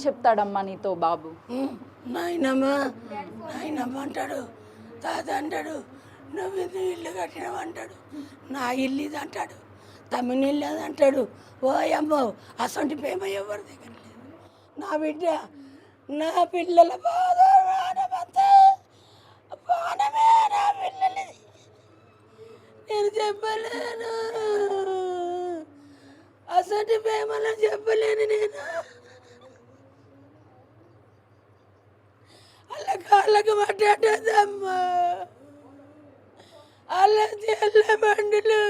చెప్తాడమ్మా నీతో బాబు? నాయనమ్మ నాయనమ్మ అంటాడు, తాత అంటాడు, నువ్వు ఇది ఇల్లు కట్టినవు అంటాడు, నా ఇల్లు ఇది అంటాడు, తమ్మిని ఇల్లు అది అంటాడు. ఓ అమ్మో అసంటి ప్రేమ ఎవరి దగ్గర లేదు. నా బిడ్డ నా పిల్లల బాధ వానమంతా వానమే నా పిల్లలది. నేను చెప్పలేను, అసంటి ప్రేమలో చెప్పలేను నేను. అలా కాళ్ళకు పట్టేదమ్మా, అలా తెల్ల బండులు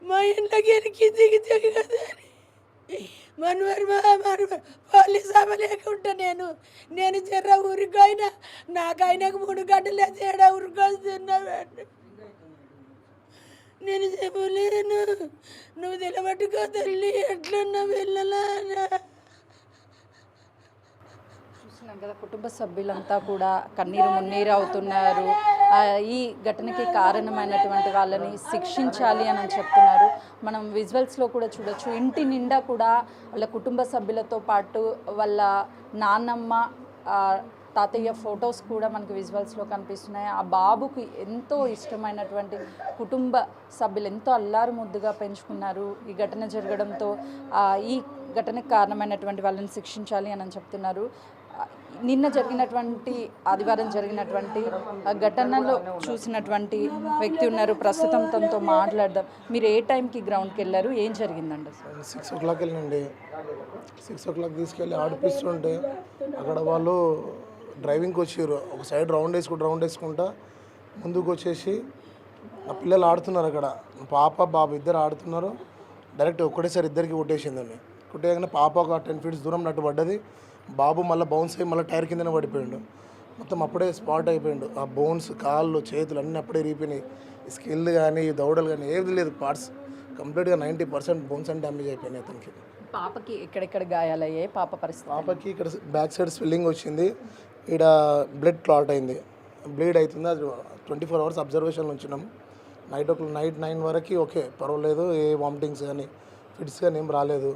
మా ఇంట్లోకి ఎనికి దిగుతాయి కదా అని మనవారు పోలీస్ అవ్వలేకుండా నేను జర్ర ఊరికైనా నాకైనాకు 3 గంటలే తేడా ఊరికొస్తున్నాడు. నేను చెప్పలేను, నువ్వు నిలబట్టుకో తల్లి, ఎట్లున్నా వెళ్ళలా. కదా కుటుంబ సభ్యులంతా కూడా కన్నీరు మున్నీరు అవుతున్నారు. ఈ ఘటనకి కారణమైనటువంటి వాళ్ళని శిక్షించాలి అని చెప్తున్నారు. మనం విజువల్స్లో కూడా చూడొచ్చు, ఇంటి నిండా కూడా వాళ్ళ కుటుంబ సభ్యులతో పాటు వాళ్ళ నాన్నమ్మ తాతయ్య ఫొటోస్ కూడా మనకు విజువల్స్లో కనిపిస్తున్నాయి. ఆ బాబుకి ఎంతో ఇష్టమైనటువంటి కుటుంబ సభ్యులు ఎంతో అల్లారు ముద్దుగా పెంచుకున్నారు. ఈ ఘటన జరగడంతో ఈ ఘటనకు కారణమైనటువంటి వాళ్ళని శిక్షించాలి అని చెప్తున్నారు. నిన్న జరిగినటువంటి ఆదివారం జరిగినటువంటి ఘటనలో చూసినటువంటి వ్యక్తి ఉన్నారు, ప్రస్తుతం తనతో మాట్లాడదాం. మీరు ఏ టైంకి గ్రౌండ్కి వెళ్ళారు, ఏం జరిగిందండి? 6 o'clock వెళ్ళండి. 6 o'clock తీసుకెళ్ళి ఆడిపిస్తుంటే అక్కడ వాళ్ళు డ్రైవింగ్కి వచ్చారు. ఒక సైడ్ రౌండ్ వేసుకుంటా ముందుకు వచ్చేసి ఆ పిల్లలు ఆడుతున్నారు. అక్కడ పాప బాబు ఇద్దరు ఆడుతున్నారు. డైరెక్ట్ ఒక్కటేసారి ఇద్దరికి కొట్టేసిందండి. కొట్టేయగానే పాప ఒక 10 feet దూరం నట్టు పడ్డది. బాబు మళ్ళీ బౌన్స్ అయ్యి మళ్ళీ టైర్ కిందనే పడిపోయాడు. మొత్తం అప్పుడే స్పాట్ అయిపోయాడు. ఆ బోన్స్, కాళ్ళు, చేతులు అన్నీ అప్పుడే రీపోయినాయి. స్కిల్ కానీ దౌడలు కానీ ఏది లేదు, పార్ట్స్ కంప్లీట్గా 90% బోన్స్ అండ్ డ్యామేజ్ అయిపోయినాయి అతనికి. పాపకి ఎక్కడెక్కడ గాయాలయ్యాయి? పాప పరిస్థితి? పాపకి ఇక్కడ బ్యాక్ సైడ్ స్వెల్లింగ్ వచ్చింది, ఇక్కడ బ్లడ్ క్లాట్ అయింది, బ్లీడ్ అవుతుంది. అది 24 hours అబ్జర్వేషన్లో ఉంచినాం. నైట్ 9 వరకు ఓకే, పర్వాలేదు, ఏ వామిటింగ్స్ కానీ ఫిట్స్ కానీ ఏం రాలేదు.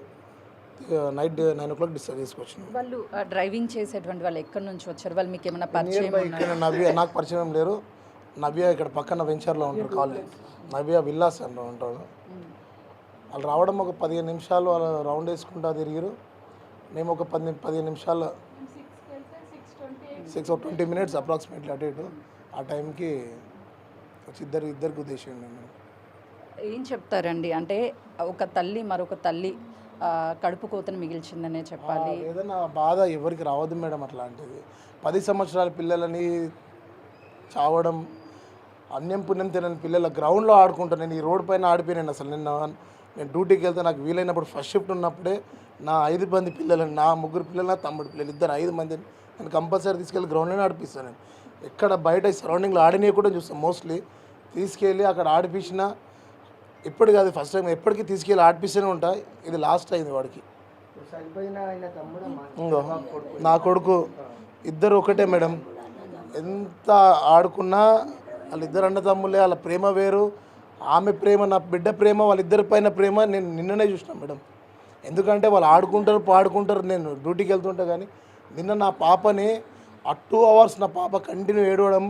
నైట్ 9 o'clock డిశ్చార్జ్ చేసుకొచ్చినాం. వాళ్ళు డ్రైవింగ్ చేసేటువంటి వాళ్ళు ఎక్కడి నుంచి వచ్చారు? వాళ్ళు మీకు ఏమైనా పరిచయం? ఇక్కడ నవ్య నాకు పరిచయం లేరు. నవ్య ఇక్కడ పక్కన వెంచర్లో ఉంటారు, కాలనీ నవ్య విల్లాస్ అని ఉంటాడు. వాళ్ళు రావడం ఒక 15 నిమిషాలు వాళ్ళు రౌండ్ వేసుకుంటా తిరిగిరు. మేము ఒక 15 నిమిషాలు 6 minutes అప్రాక్సిమేట్లీ అటు ఇటు ఆ టైంకి వచ్చి ఇద్దరికి ఉద్దేశించండి. ఏం చెప్తారండి? అంటే ఒక తల్లి మరొక తల్లి కడుపు కోతను మిగిల్చిందనే చెప్పాలి. ఏదైనా బాధ ఎవరికి రావద్దు మేడం. అట్లాంటిది 10 సంవత్సరాల పిల్లలని చావడం, అన్యం పుణ్యం తినని పిల్లల గ్రౌండ్లో ఆడుకుంటాను. నేను ఈ రోడ్ పైన ఆడిపోయాను. అసలు నేను డ్యూటీకి వెళ్తే నాకు వీలైనప్పుడు ఫస్ట్ షిఫ్ట్ ఉన్నప్పుడే నా 5 మంది పిల్లలని, నా 3 పిల్లలు, నా తమ్ముడు పిల్లలు, ఇద్దరు 5 మందిని నేను కంపల్సరీ తీసుకెళ్ళి గ్రౌండ్లోనే ఆడిపిస్తాను. నేను ఎక్కడ బయట సరౌండింగ్లో ఆడినవి కూడా చూస్తాను. మోస్ట్లీ తీసుకెళ్ళి అక్కడ ఆడిపించిన ఎప్పుడు కాదు, ఫస్ట్ టైం ఎప్పటికీ తీసుకెళ్ళి ఆడిపిస్తూనే ఉంటా. ఇది లాస్ట్ అయింది వాడికి. నా కొడుకు ఇద్దరు ఒకటే మేడం. ఎంత ఆడుకున్నా వాళ్ళిద్దరు అన్నదమ్ములే, వాళ్ళ ప్రేమ వేరు. ఆమె ప్రేమ, నా బిడ్డ ప్రేమ, వాళ్ళిద్దరి పైన ప్రేమ నేను నిన్ననే చూసినా మేడం. ఎందుకంటే వాళ్ళు ఆడుకుంటారు, పాడుకుంటారు. నేను డ్యూటీకి వెళ్తుంటా కానీ నిన్న నా పాపని ఆ 2 hours నా పాప కంటిన్యూ ఏడవడం,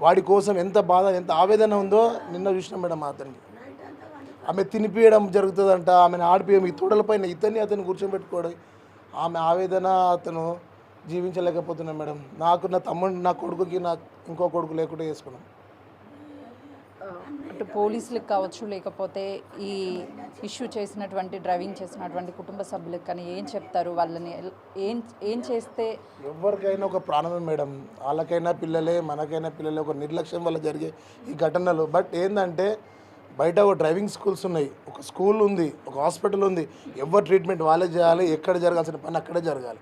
వాడి కోసం ఎంత బాధ, ఎంత ఆవేదన ఉందో నిన్న చూసినా మేడం. అతనికి ఆమె తినిపియడం జరుగుతుందంట, ఆమెను ఆడిపియడం, ఈ తోడలపైన అతను కూర్చోబెట్టుకోవడం, ఆమె ఆవేదన అతను జీవించలేకపోతున్నాను మేడం. నాకు నా తమ్ముడు, నా కొడుకుకి నాకు ఇంకో కొడుకు లేకుండా చేసుకున్నాం. అటు పోలీసులకు కావచ్చు, లేకపోతే ఈ ఇష్యూ చేసినటువంటి డ్రైవింగ్ చేసినటువంటి కుటుంబ సభ్యులకు కానీ ఏం చెప్తారు? వాళ్ళని ఏం చేస్తే? ఎవరికైనా ఒక ప్రాణమే మేడం. వాళ్ళకైనా పిల్లలే, మనకైనా పిల్లలే. ఒక నిర్లక్ష్యం వల్ల జరిగే ఈ ఘటనలు. బట్ ఏంటంటే బయట ఒక డ్రైవింగ్ స్కూల్స్ ఉన్నాయి, ఒక స్కూల్ ఉంది, ఒక హాస్పిటల్ ఉంది. ఎవరు ట్రీట్మెంట్ వాళ్ళే చేయాలి, ఎక్కడ జరగాల్సిన పని అక్కడే జరగాలి.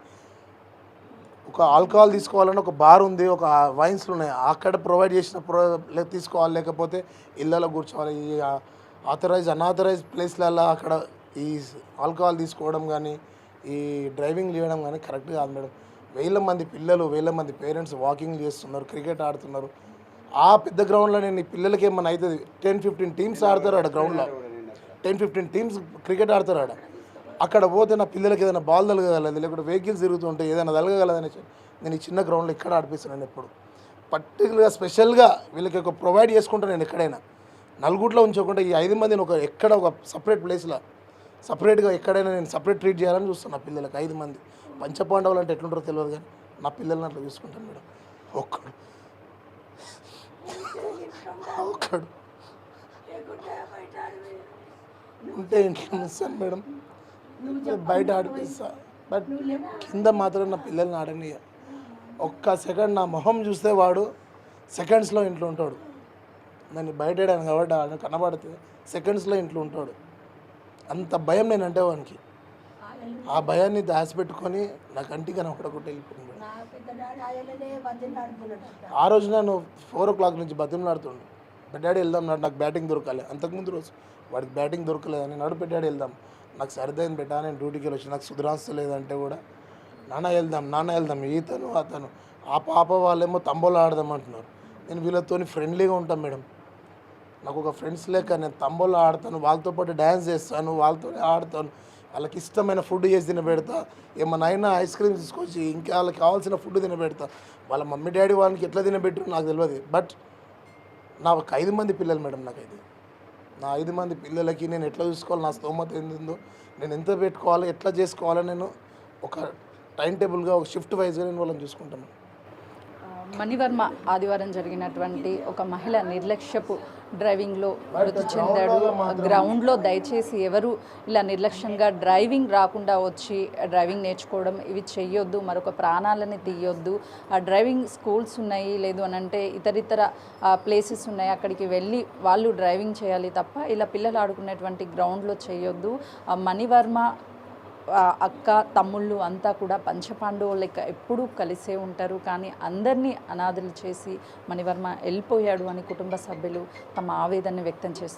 ఒక ఆల్కహాల్ తీసుకోవాలని ఒక బార్ ఉంది, ఒక వైన్స్లు ఉన్నాయి, అక్కడ ప్రొవైడ్ చేసిన తీసుకోవాలి, లేకపోతే ఇళ్ళలో కూర్చోవాలి. ఈ అన్ఆథరైజ్ ప్లేస్లలో అక్కడ ఈ ఆల్కహాల్ తీసుకోవడం కానీ ఈ డ్రైవింగ్ చేయడం కానీ కరెక్ట్ కాదు మేడం. 1000 మంది పిల్లలు, 1000 మంది పేరెంట్స్ వాకింగ్ చేస్తున్నారు, క్రికెట్ ఆడుతున్నారు. ఆ పెద్ద గ్రౌండ్లో నేను ఈ పిల్లలకి ఏమన్నా అవుతుంది. 10-15 టీమ్స్ ఆడతారు ఆడ గ్రౌండ్లో. 10-15 టీమ్స్ క్రికెట్ ఆడతారు ఆడ. అక్కడ పోతే నా పిల్లలకి ఏదైనా బాల్ తలగగలదు, లేకపోతే వెహికల్స్ తిరుగుతుంటే ఏదైనా తలగగలదని నేను ఈ చిన్న గ్రౌండ్లో ఇక్కడ ఆడిపిస్తున్నాను. ఎప్పుడు పర్టికులర్గా స్పెషల్గా వీళ్ళకి ఒక ప్రొవైడ్ చేసుకుంటాను నేను. ఎక్కడైనా నలుగురిలో ఉంచకుండా ఈ 5 మందిని ఎక్కడ ఒక సపరేట్ ప్లేస్లో సపరేట్గా ఎక్కడైనా నేను సపరేట్ ట్రీట్ చేయాలని చూస్తాను. నా పిల్లలకి 5 మంది పంచపాండవులు అంటే ఎట్లుంటారో తెలియదు, కానీ నా పిల్లల్ని అట్లా చూసుకుంటాను మేడం. ఒక్కడు ఉంటే ఇంట్లో ఇస్తాను మేడం, బయట ఆడిపిస్తా. బట్ కింద మాత్రం నా పిల్లల్ని ఆడనీయ. ఒక్క సెకండ్ నా మొహం చూస్తే వాడు సెకండ్స్లో ఇంట్లో ఉంటాడు. నేను బయట ఆడాను కాబట్టి ఆడ కనబడితే సెకండ్స్లో ఇంట్లో ఉంటాడు. అంత భయం నేనంటే వానికి. ఆ భయాన్ని దాచిపెట్టుకొని నా కంటికి ఒకటి వెళ్ళిపోయింది. ఆ రోజు నేను 4 o'clock నుంచి బతిమలాడుతుండే, పెట్టాడు వెళ్దాం, నాకు బ్యాటింగ్ దొరకాలి. అంతకుముందు రోజు వాడికి బ్యాటింగ్ దొరకలేదని నడు పెట్టాడు వెళ్దాం, నాకు సరిదైన పెట్టా, నేను డ్యూటీకి వచ్చి నాకు సుధరాస్తలేదంటే కూడా నాన్న వెళ్దాం ఈతను అతను ఆ పాప వాళ్ళేమో తంబోలా ఆడదాం అంటున్నారు. నేను వీళ్ళతో ఫ్రెండ్లీగా ఉంటాను మేడం. నాకు ఒక ఫ్రెండ్స్ లేక నేను తంబోలా ఆడతాను, వాళ్ళతో పాటు డ్యాన్స్ చేస్తాను, వాళ్ళతో ఆడతాను. వాళ్ళకి ఇష్టమైన ఫుడ్ చేసి తినబెడతా, ఏమన్నా అయినా ఐస్ క్రీమ్ తీసుకొచ్చి ఇంకా వాళ్ళకి కావాల్సిన ఫుడ్ తినబెడతా. వాళ్ళ మమ్మీ డాడీ వాళ్ళకి ఎట్లా తినబెట్టారో నాకు తెలియదు. బట్ నాకు 5 మంది పిల్లలు మేడం. నాకైతే నా 5 మంది పిల్లలకి నేను ఎట్లా చూసుకోవాలి, నా స్తోమత ఏందో, నేను ఎంత పెట్టుకోవాలి, ఎట్లా చేసుకోవాలో నేను ఒక టైం టేబుల్గా ఒక షిఫ్ట్ వైజ్గా నేను వాళ్ళని చూసుకుంటాను. మణివర్మ ఆదివారం జరిగినటువంటి ఒక మహిళ నిర్లక్ష్యపు డ్రైవింగ్లో మృతి చెందాడు. గ్రౌండ్లో దయచేసి ఎవరు ఇలా నిర్లక్ష్యంగా డ్రైవింగ్ రాకుండా వచ్చి డ్రైవింగ్ నేర్చుకోవడం ఇవి చెయ్యొద్దు, మరొక ప్రాణాలని తీయొద్దు. డ్రైవింగ్ స్కూల్స్ ఉన్నాయి, లేదు అని అంటే ఇతరితర ప్లేసెస్ ఉన్నాయి, అక్కడికి వెళ్ళి వాళ్ళు డ్రైవింగ్ చేయాలి తప్ప ఇలా పిల్లలు ఆడుకునేటువంటి గ్రౌండ్లో చేయొద్దు. మణివర్మ అక్క తమ్ముళ్ళు అంతా కూడా పంచపాండవులు లెక్క ఎప్పుడూ కలిసే ఉంటారు, కానీ అందరినీ అనాథలు చేసి మణివర్మ వెళ్ళిపోయాడు అని కుటుంబ సభ్యులు తమ ఆవేదనని వ్యక్తం చేస్తున్నారు.